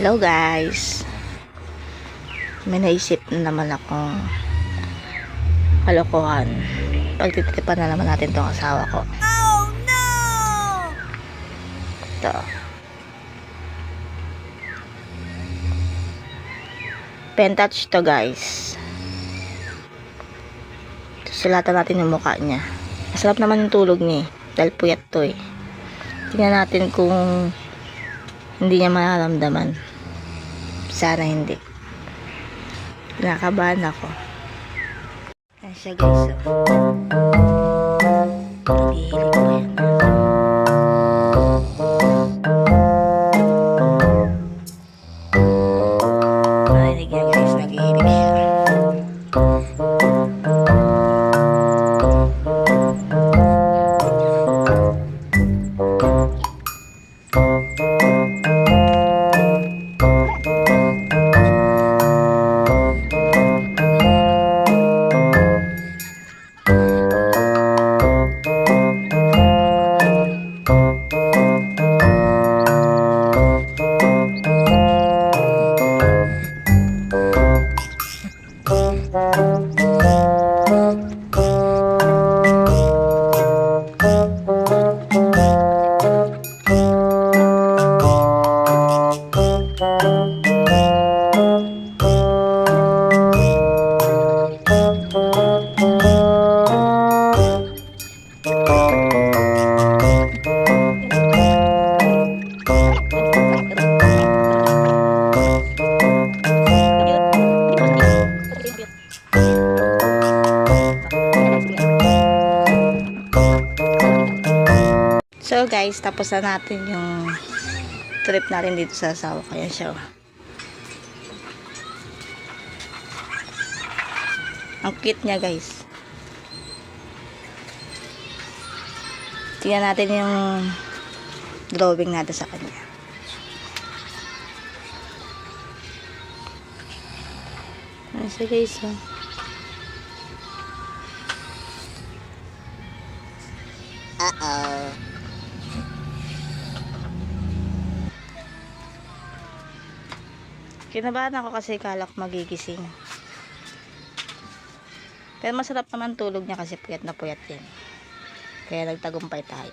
Hello guys, may naisip na naman akong kalokohan. Pagtitipan na naman natin tong asawa ko. Oh no! Ito, pen touch to guys. Sulatan natin yung mukha niya. Masarap naman yung tulog niya dahil puyat to eh. Tingnan natin kung hindi niya mararamdaman. Sana hindi. Kinakabahan ako. Ayan siya guys. Nagihilig ko yan. Marinig niya guys. Nagihilig siya. So guys, tapos na natin yung trip natin dito sa asawa ko. Yan siya. Ang cute niya guys. Tingnan natin yung drawing natin sa kanya. Ayan siya guys. Uh-oh. Kinabahan ako kasi kala ko magigising. Pero masarap naman tulog niya kasi puyat na puyat yan. Kaya nagtagumpay tayo.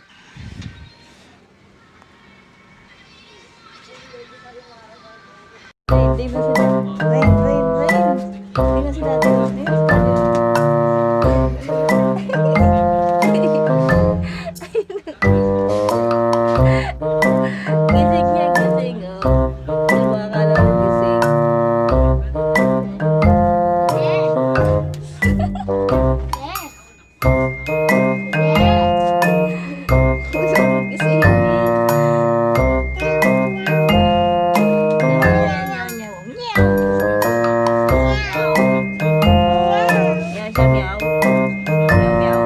Rain na sila. Rain. Rain na sila. Gising niya, gising. Diba akala mo gising? Gusto mo gising? Yan siya, meow. Meow.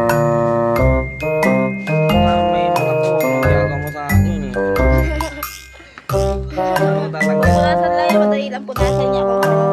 May mga po, nagyagaw mo sa akin eh. Ano tatanggal? Punasan lang yan, madali lang punasan niya kung